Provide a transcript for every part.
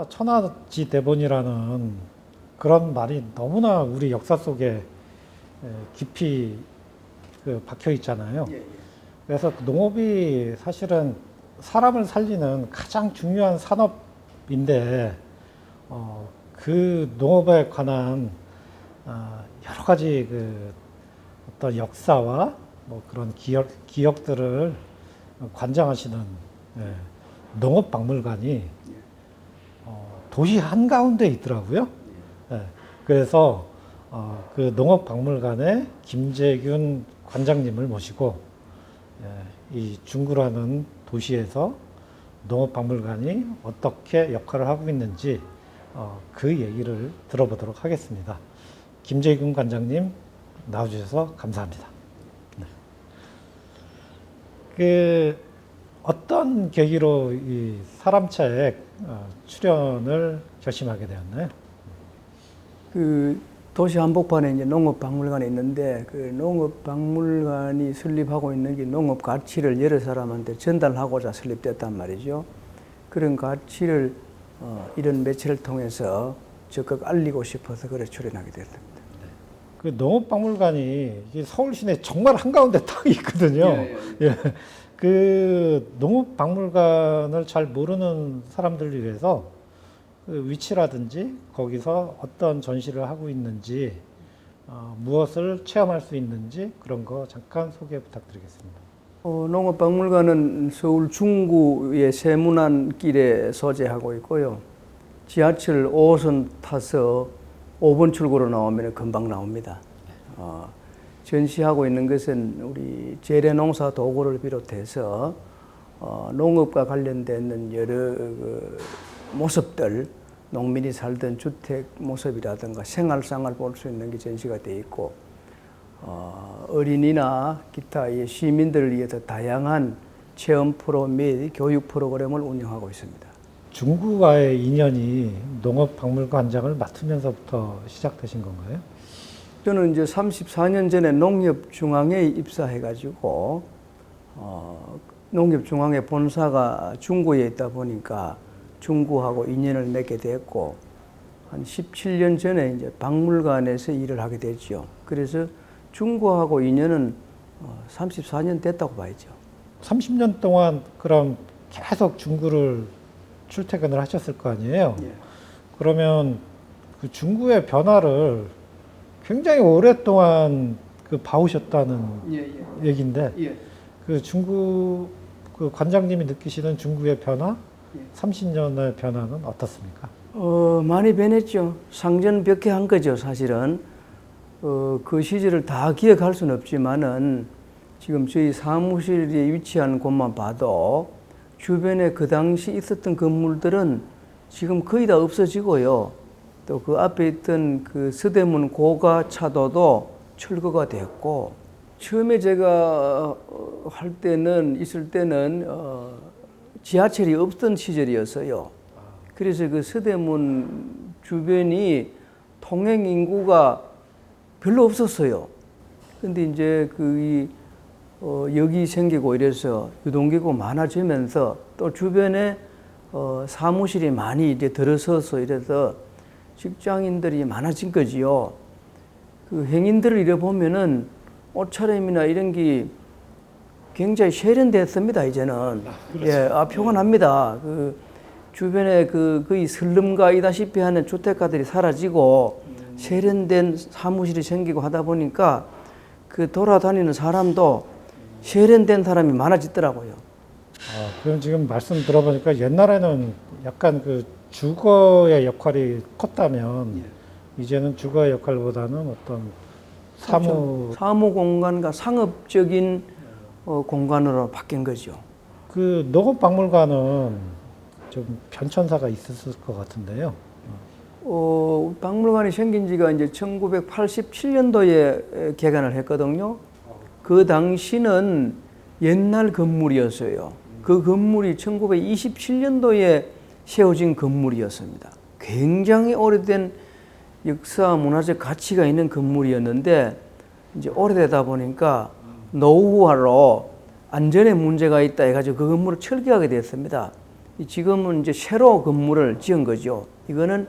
천하지 대본이라는 그런 말이 너무나 우리 역사 속에 깊이 박혀 있잖아요. 그래서 농업이 사실은 사람을 살리는 가장 중요한 산업인데, 그 농업에 관한 여러 가지 어떤 역사와 뭐 그런 기억들을 관장하시는 농업박물관이 도시 한가운데 있더라고요. 그래서 그 농업박물관에 김재균 관장님을 모시고 이 중구라는 도시에서 농업박물관이 어떻게 역할을 하고 있는지 그 얘기를 들어보도록 하겠습니다. 김재균 관장님 나와주셔서 감사합니다. 어떤 계기로 이 사람책 출연을 결심하게 되었나요? 그 도시 한복판에 이제 농업박물관이 있는데, 그 농업박물관이 설립하고 있는 게 농업 가치를 여러 사람한테 전달하고자 설립됐단 말이죠. 그런 가치를 이런 매체를 통해서 적극 알리고 싶어서 그래 출연하게 됐습니다. 그 농업박물관이 서울 시내 정말 한가운데 딱 있거든요. 그 농업박물관을 잘 모르는 사람들을 위해서 그 위치라든지 거기서 어떤 전시를 하고 있는지, 무엇을 체험할 수 있는지 그런 거 잠깐 소개 부탁드리겠습니다. 농업박물관은 서울 중구의 세문안길에 소재하고 있고요. 지하철 5호선 타서 5번 출구로 나오면 금방 나옵니다. 전시하고 있는 것은 우리 재래농사 도구를 비롯해서 농업과 관련된 여러 모습들, 농민이 살던 주택 모습이라든가 생활상을 볼 수 있는 게 전시가 되어 있고, 어린이나 기타 시민들을 위해서 다양한 체험 프로 및 교육 프로그램을 운영하고 있습니다. 중구와의 인연이 농업박물관장을 맡으면서부터 시작되신 건가요? 저는 이제 34년 전에 농협중앙에 입사해가지고 농협중앙의 본사가 중구에 있다 보니까 중구하고 인연을 맺게 됐고, 한 17년 전에 이제 박물관에서 일을 하게 됐죠. 그래서 중구하고 인연은 34년 됐다고 봐야죠. 30년 동안 그럼 계속 중구를 출퇴근을 하셨을 거 아니에요? 그러면 그 중구의 변화를 굉장히 오랫동안 봐오셨다는 얘기인데, 그 중구 그 관장님이 느끼시는 중구의 변화, 30년의 변화는 어떻습니까? 많이 변했죠. 상전벽해한 거죠, 사실은. 그 시절을 다 기억할 수는 없지만은 지금 저희 사무실에 위치한 곳만 봐도 주변에 그 당시 있었던 건물들은 지금 거의 다 없어지고요. 또 그 앞에 있던 그 서대문 고가차도도 철거가 됐고, 처음에 제가 있을 때는 지하철이 없던 시절이었어요. 그래서 그 서대문 주변이 통행 인구가 별로 없었어요. 근데 이제 역이 생기고 이래서 유동기구 많아지면서 또 주변에 사무실이 많이 이제 들어서서 이래서 직장인들이 많아진 거지요. 그 행인들을 이래 보면은 옷차림이나 이런 게 굉장히 세련됐습니다, 이제는. 표가 납니다. 그 주변에 거의 슬럼가이다시피 하는 주택가들이 사라지고 세련된 사무실이 생기고 하다 보니까 그 돌아다니는 사람도 세련된 사람이 많아지더라고요. 그럼 지금 말씀 들어보니까 옛날에는 약간 주거의 역할이 컸다면 이제는 주거의 역할보다는 어떤 사무 공간과 상업적인 공간으로 바뀐 거죠. 그 농업박물관은 좀 변천사가 있었을 것 같은데요. 박물관이 생긴 지가 이제 1987년도에 개관을 했거든요. 그 당시는 옛날 건물이었어요. 그 건물이 1927년도에 세워진 건물이었습니다. 굉장히 오래된 역사 문화적 가치가 있는 건물이었는데, 이제 오래되다 보니까 노후화로 안전에 문제가 있다 해가지고 그 건물을 철거하게 됐습니다. 지금은 이제 새로 건물을 지은 거죠. 이거는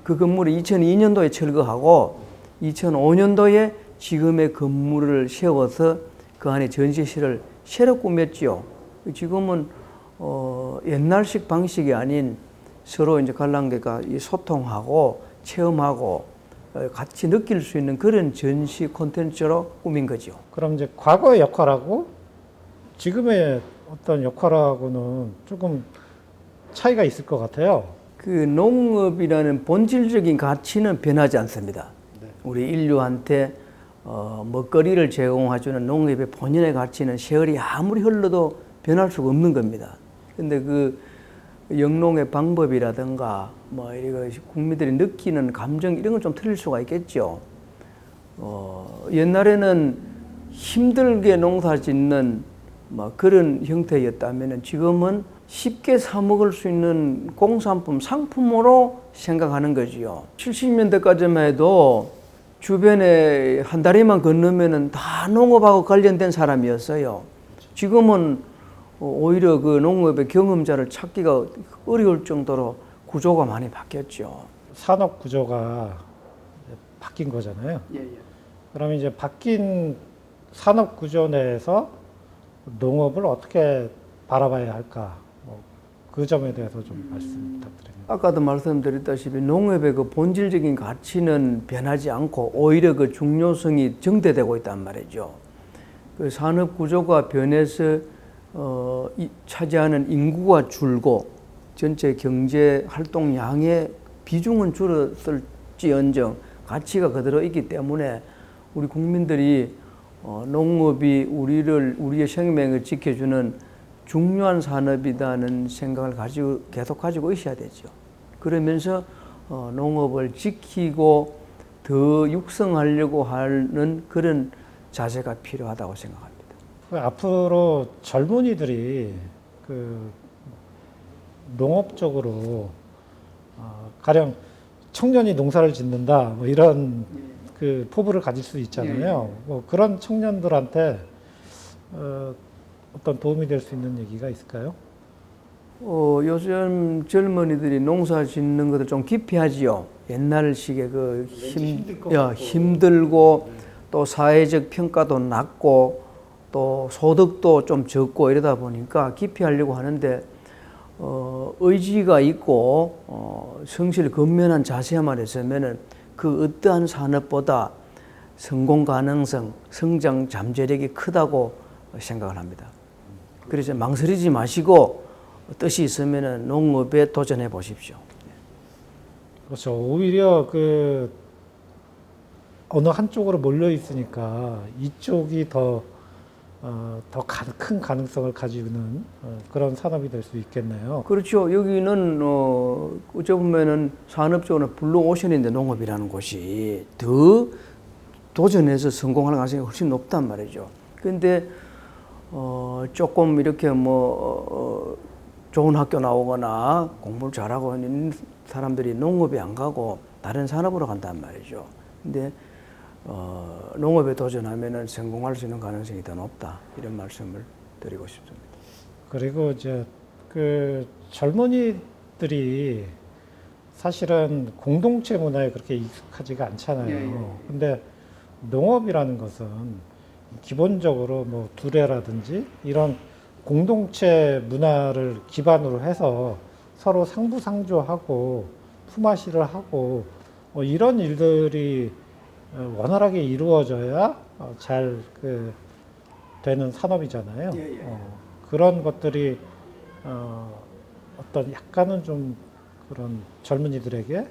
그 건물을 2002년도에 철거하고 2005년도에 지금의 건물을 세워서 그 안에 전시실을 새로 꾸몄죠. 지금은 옛날식 방식이 아닌 서로 이제 관람객과 소통하고 체험하고 같이 느낄 수 있는 그런 전시 콘텐츠로 꾸민 거죠. 그럼 이제 과거의 역할하고 지금의 어떤 역할하고는 조금 차이가 있을 것 같아요. 그 농업이라는 본질적인 가치는 변하지 않습니다. 네. 우리 인류한테 먹거리를 제공해주는 농업의 본연의 가치는 세월이 아무리 흘러도 변할 수가 없는 겁니다. 근데 그 영농의 방법이라든가 뭐 이거 국민들이 느끼는 감정 이런 건 좀 틀릴 수가 있겠죠. 옛날에는 힘들게 농사 짓는 뭐 그런 형태였다면 지금은 쉽게 사 먹을 수 있는 공산품, 상품으로 생각하는 거지요. 70년대까지만 해도 주변에 한 다리만 건너면은 다 농업하고 관련된 사람이었어요. 지금은 오히려 그 농업의 경험자를 찾기가 어려울 정도로 구조가 많이 바뀌었죠. 산업 구조가 바뀐 거잖아요. 그러면 이제 바뀐 산업 구조 내에서 농업을 어떻게 바라봐야 할까? 그 점에 대해서 좀 말씀 부탁드립니다. 아까도 말씀드렸다시피 농업의 그 본질적인 가치는 변하지 않고 오히려 그 중요성이 정대되고 있단 말이죠. 그 산업 구조가 변해서 차지하는 인구가 줄고 전체 경제 활동량의 비중은 줄었을지언정 가치가 그대로 있기 때문에 우리 국민들이 농업이 우리의 생명을 지켜주는 중요한 산업이라는 생각을 계속 가지고 있어야 되죠. 그러면서 농업을 지키고 더 육성하려고 하는 그런 자세가 필요하다고 생각합니다. 앞으로 젊은이들이 그 농업 쪽으로 가령 청년이 농사를 짓는다 뭐 이런 그 포부를 가질 수 있잖아요. 뭐 그런 청년들한테 어떤 도움이 될 수 있는 얘기가 있을까요? 요즘 젊은이들이 농사 짓는 것을 좀 기피하지요. 옛날식의 그 힘들고 또 사회적 평가도 낮고 또 소득도 좀 적고 이러다 보니까 기피하려고 하는데 의지가 있고 성실 근면한 자세만 있으면은 그 어떠한 산업보다 성공 가능성, 성장 잠재력이 크다고 생각을 합니다. 그래서 망설이지 마시고 뜻이 있으면 농업에 도전해 보십시오. 그렇죠. 오히려 그 어느 한쪽으로 몰려 있으니까 이쪽이 더 큰 가능성을 가지고 있는 그런 산업이 될 수 있겠네요. 그렇죠. 여기는 어찌 보면은 산업적으로 블루오션인데 농업이라는 곳이 더 도전해서 성공할 가능성이 훨씬 높단 말이죠. 그런데 조금 이렇게 좋은 학교 나오거나 공부를 잘하고 있는 사람들이 농업에 안 가고 다른 산업으로 간단 말이죠. 근데 농업에 도전하면은 성공할 수 있는 가능성이 더 높다. 이런 말씀을 드리고 싶습니다. 그리고 이제 그 젊은이들이 사실은 공동체 문화에 그렇게 익숙하지가 않잖아요. 근데 농업이라는 것은 기본적으로 뭐 두레라든지 이런 공동체 문화를 기반으로 해서 서로 상부상조하고 품앗이를 하고 이런 일들이 원활하게 이루어져야 잘 되는 산업이잖아요. 그런 것들이 어떤 약간은 좀 그런 젊은이들에게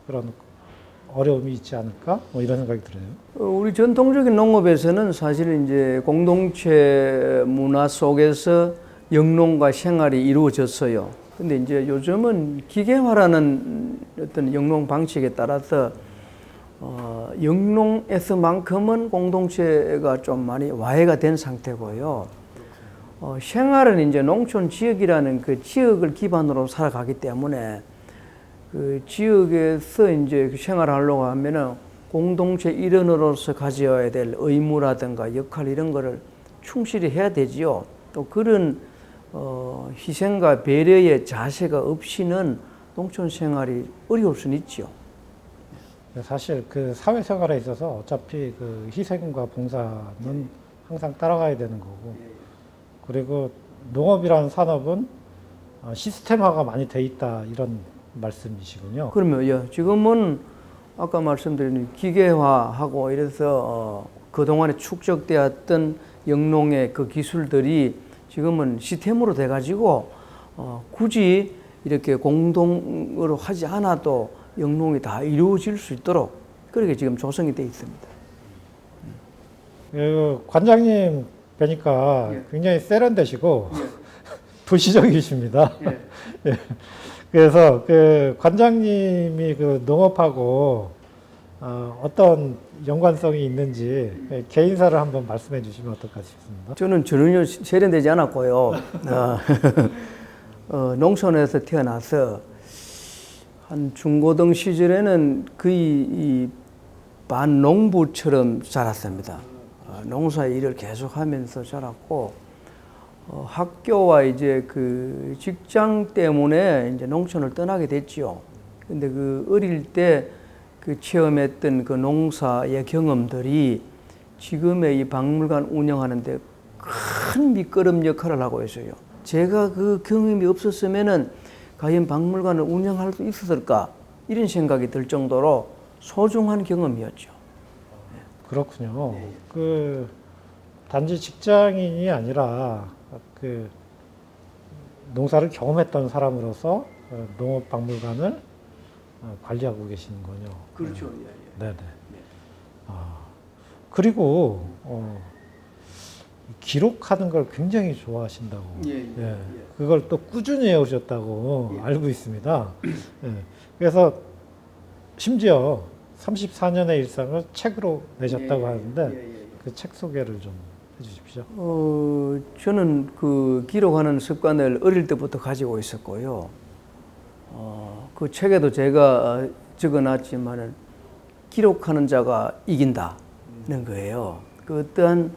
그런 어려움이 있지 않을까? 뭐 이런 생각이 들어요. 우리 전통적인 농업에서는 사실 이제 공동체 문화 속에서 영농과 생활이 이루어졌어요. 근데 이제 요즘은 기계화라는 어떤 영농 방식에 따라서 영농에서만큼은 공동체가 좀 많이 와해가 된 상태고요. 생활은 이제 농촌 지역이라는 그 지역을 기반으로 살아가기 때문에 그 지역에서 이제 생활하려고 하면은 공동체 일원으로서 가져야 될 의무라든가 역할 이런 거를 충실히 해야 되지요. 또 그런 희생과 배려의 자세가 없이는 농촌 생활이 어려울 수는 있죠. 사실 그 사회생활에 있어서 어차피 그 희생과 봉사는 항상 따라가야 되는 거고, 그리고 농업이라는 산업은 시스템화가 많이 돼 있다 이런 말씀이시군요. 그러면 지금은 아까 말씀드린 기계화하고 이래서 그동안에 축적되었던 영농의 그 기술들이 지금은 시스템으로 돼가지고 굳이 이렇게 공동으로 하지 않아도 영농이 다 이루어질 수 있도록 그렇게 지금 조성이 되어 있습니다. 관장님 뵈니까 굉장히 세련되시고 도시적이십니다. 예. 그래서 그 관장님이 그 농업하고 어떤 연관성이 있는지 개인사를 한번 말씀해 주시면 어떨까 싶습니다. 저는 전혀 세련되지 않았고요. 농촌에서 태어나서 한 중고등 시절에는 거의 반농부처럼 자랐습니다. 농사 일을 계속하면서 자랐고 학교와 이제 그 직장 때문에 이제 농촌을 떠나게 됐죠. 근데 그 어릴 때 그 체험했던 그 농사의 경험들이 지금의 이 박물관 운영하는데 큰 밑거름 역할을 하고 있어요. 제가 그 경험이 없었으면은 과연 박물관을 운영할 수 있었을까? 이런 생각이 들 정도로 소중한 경험이었죠. 그렇군요. 그 단지 직장인이 아니라 그 농사를 경험했던 사람으로서 농업박물관을 관리하고 계시는군요. 그렇죠. 네네. 그리고 기록하는 걸 굉장히 좋아하신다고. 예. 그걸 또 꾸준히 해오셨다고 알고 있습니다. 예. 그래서 심지어 34년의 일상을 책으로 내셨다고 하는데 그 책 소개를 좀 해주십시오. 저는 그 기록하는 습관을 어릴 때부터 가지고 있었고요. 그 책에도 제가 적어놨지만은 기록하는 자가 이긴다는 거예요. 그 어떠한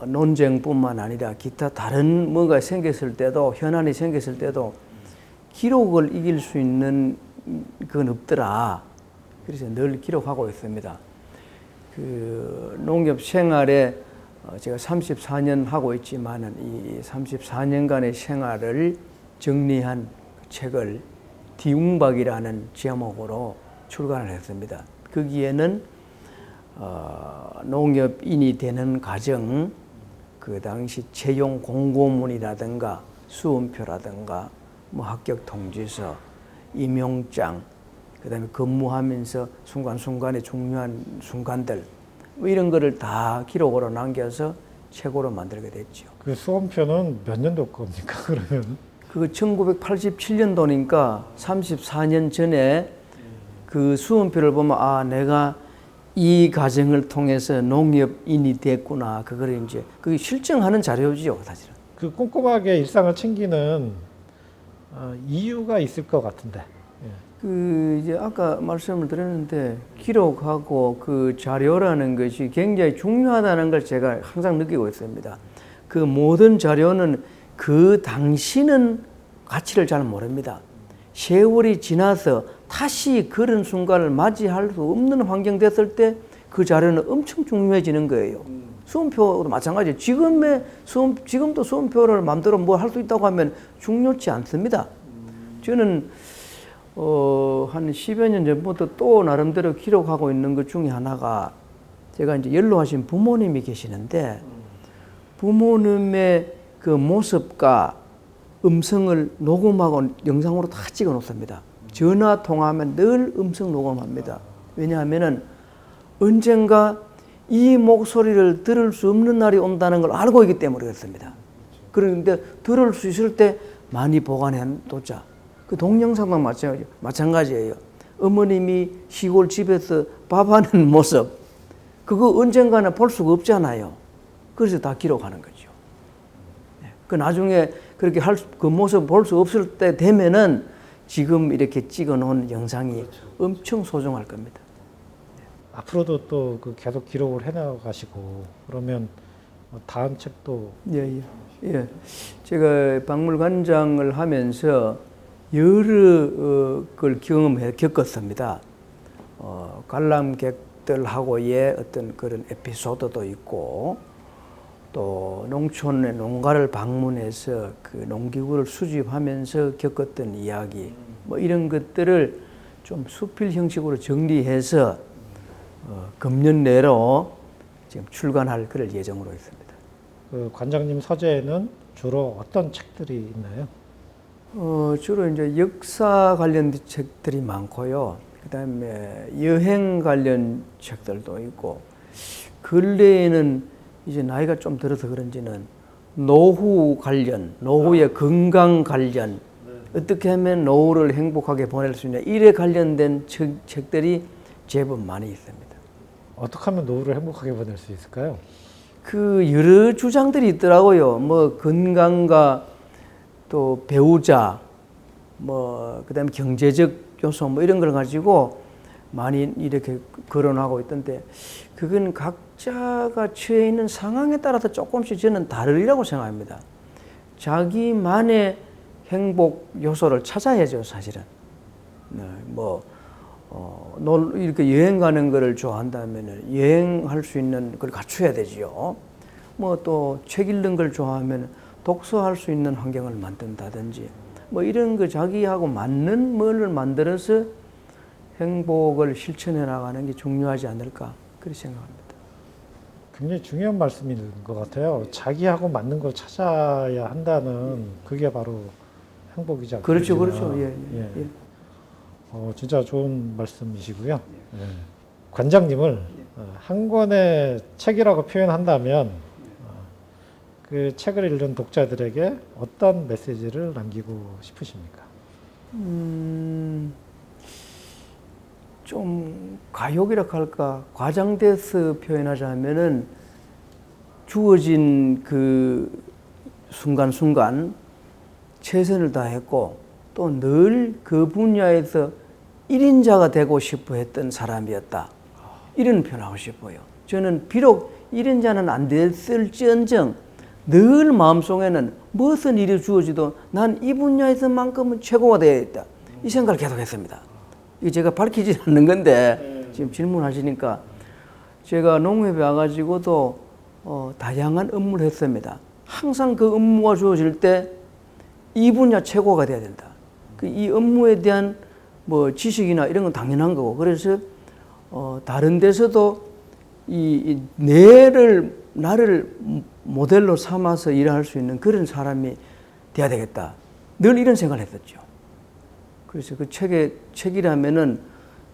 논쟁뿐만 아니라 기타 다른 뭐가 생겼을 때도 현안이 생겼을 때도 기록을 이길 수 있는 그건 없더라. 그래서 늘 기록하고 있습니다. 그 농nghiệp 생활에 제가 34년 하고 있지만은 이 34년간의 생활을 정리한 책을 디웅박이라는 제목으로 출간을 했습니다. 거기에는 농업인이 되는 과정, 그 당시 채용 공고문이라든가 수험표라든가 뭐 합격 통지서, 임용장, 그다음에 근무하면서 순간순간의 중요한 순간들 뭐 이런 거를 다 기록으로 남겨서 책으로 만들게 됐죠. 그 수험표는 몇 년도 겁니까, 그러면? 그거 1987년도니까 34년 전에 그 수험표를 보면 아 내가 이 과정을 통해서 농업인이 됐구나. 그걸 이제 그게 실증하는 자료죠, 사실은. 그 꼼꼼하게 일상을 챙기는 이유가 있을 것 같은데. 예. 그 이제 아까 말씀을 드렸는데 기록하고 그 자료라는 것이 굉장히 중요하다는 걸 제가 항상 느끼고 있습니다. 그 모든 자료는 그 당시는 가치를 잘 모릅니다. 세월이 지나서 다시 그런 순간을 맞이할 수 없는 환경 됐을 때 그 자료는 엄청 중요해지는 거예요. 수험표도 마찬가지예요. 지금도 수험표를 마음대로 뭐 할 수 있다고 하면 중요치 않습니다. 저는 한 10여 년 전부터 또 나름대로 기록하고 있는 것 중에 하나가 제가 이제 연로하신 부모님이 계시는데 부모님의 그 모습과 음성을 녹음하고 영상으로 다 찍어 놓습니다. 전화 통화하면 늘 음성 녹음합니다. 왜냐하면은 언젠가 이 목소리를 들을 수 없는 날이 온다는 걸 알고 있기 때문에 그렇습니다. 그런데 들을 수 있을 때 많이 보관해 놓자. 그 동영상도 마찬가지예요. 어머님이 시골 집에서 밥하는 모습 그거 언젠가는 볼 수가 없잖아요. 그래서 다 기록하는 거죠. 그 나중에 그렇게 그 모습 볼 수 없을 때 되면은 지금 이렇게 찍어 놓은 영상이 엄청 소중할 겁니다. 앞으로도 또 그 계속 기록을 해나가시고 그러면 다음 책도 예, 제가 박물관장을 하면서 여러 걸 겪었습니다. 관람객들하고의 어떤 그런 에피소드도 있고, 또 농촌의 농가를 방문해서 그 농기구를 수집하면서 겪었던 이야기, 뭐 이런 것들을 좀 수필 형식으로 정리해서 금년 내로 지금 출간할 그럴 예정으로 있습니다. 그 관장님 서재에는 주로 어떤 책들이 있나요? 주로 이제 역사 관련 책들이 많고요. 그다음에 여행 관련 책들도 있고, 근래에는 이제 나이가 좀 들어서 그런지는 노후 관련, 노후의 건강 관련, 어떻게 하면 노후를 행복하게 보낼 수 있냐, 이에 관련된 책들이 제법 많이 있습니다. 어떻게 하면 노후를 행복하게 보낼 수 있을까요? 그 여러 주장들이 있더라고요. 뭐 건강과 또 배우자, 뭐 그다음에 경제적 요소 뭐 이런 걸 가지고 많이 이렇게 거론하고 있던데, 그건 각자가 처해 있는 상황에 따라서 조금씩 저는 다르리라고 생각합니다. 자기만의 행복 요소를 찾아야죠, 사실은. 네, 이렇게 여행 가는 거를 좋아한다면 여행할 수 있는 걸 갖춰야 되지요. 뭐 또 책 읽는 걸 좋아하면 독서할 수 있는 환경을 만든다든지, 뭐 이런 거 자기하고 맞는 뭐를 만들어서 행복을 실천해 나가는 게 중요하지 않을까, 그렇게 생각합니다. 굉장히 중요한 말씀인 것 같아요. 자기하고 맞는 걸 찾아야 한다는 그게 바로 행복이지 않겠냐. 그렇죠, 그렇죠. 예, 예. 예. 진짜 좋은 말씀이시고요. 예. 관장님을 한 권의 책이라고 표현한다면 그 책을 읽는 독자들에게 어떤 메시지를 남기고 싶으십니까? 좀 가욕이라 할까, 과장돼서 표현하자면은 주어진 그 순간순간 최선을 다했고, 또 늘 그 분야에서 1인자가 되고 싶어 했던 사람이었다, 이런 표현하고 싶어요. 저는 비록 1인자는 안 됐을지언정 늘 마음속에는 무슨 일이 주어지도 난 이 분야에서만큼은 최고가 되어야겠다, 이 생각을 계속 했습니다. 이거 제가 밝히지 않는 건데 지금 질문하시니까, 제가 농협에 와가지고도 다양한 업무를 했습니다. 항상 그 업무가 주어질 때 이 분야 최고가 돼야 된다. 이 업무에 대한 뭐 지식이나 이런 건 당연한 거고, 그래서 다른 데서도 나를 모델로 삼아서 일할 수 있는 그런 사람이 돼야 되겠다, 늘 이런 생각을 했었죠. 그래서 그 책이라면은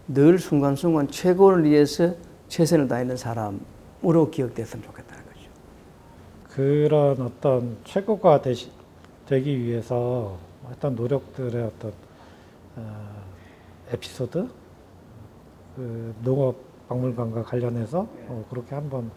늘 순간순간 최고를 위해서 최선을 다하는 사람으로 기억됐으면 좋겠다는 거죠. 그런 어떤 최고가 되기 위해서 어떤 노력들의 어떤 에피소드, 그 농업박물관과 관련해서 그렇게 한번.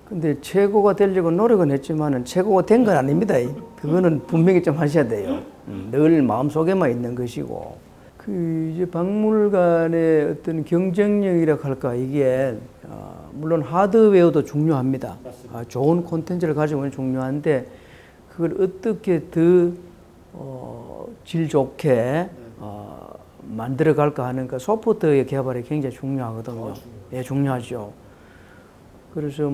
근데 최고가 되려고 노력은 했지만은 최고가 된 건 아닙니다. 그거는 분명히 좀 하셔야 돼요. 늘 마음속에만 있는 것이고, 그 이제 박물관의 어떤 경쟁력이라 할까, 이게 물론 하드웨어도 중요합니다. 좋은 콘텐츠를 가지고 있는 중요한데, 그걸 어떻게 더 질 좋게 만들어 갈까 하는 그 소프트웨어 개발이 굉장히 중요하거든요. 예, 중요하죠. 그래서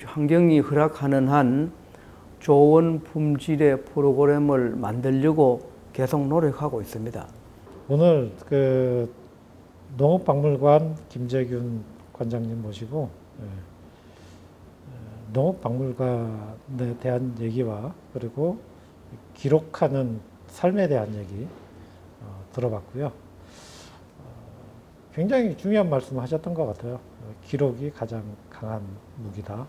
환경이 허락하는 한 좋은 품질의 프로그램을 만들려고 계속 노력하고 있습니다. 오늘 그 농업박물관 김재균 관장님 모시고 농업박물관에 대한 얘기와 그리고 기록하는 삶에 대한 얘기 들어봤고요. 굉장히 중요한 말씀 하셨던 것 같아요. 기록이 가장 강한 무기다.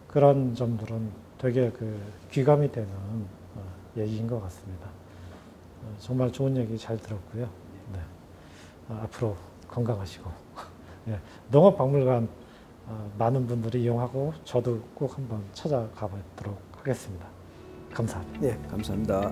그런 점들은 되게 그 귀감이 되는 얘기인 것 같습니다. 정말 좋은 얘기 잘 들었고요. 네. 앞으로 건강하시고 예. 농업박물관 많은 분들이 이용하고 저도 꼭 한번 찾아가 보도록 하겠습니다. 감사합니다. 네, 감사합니다.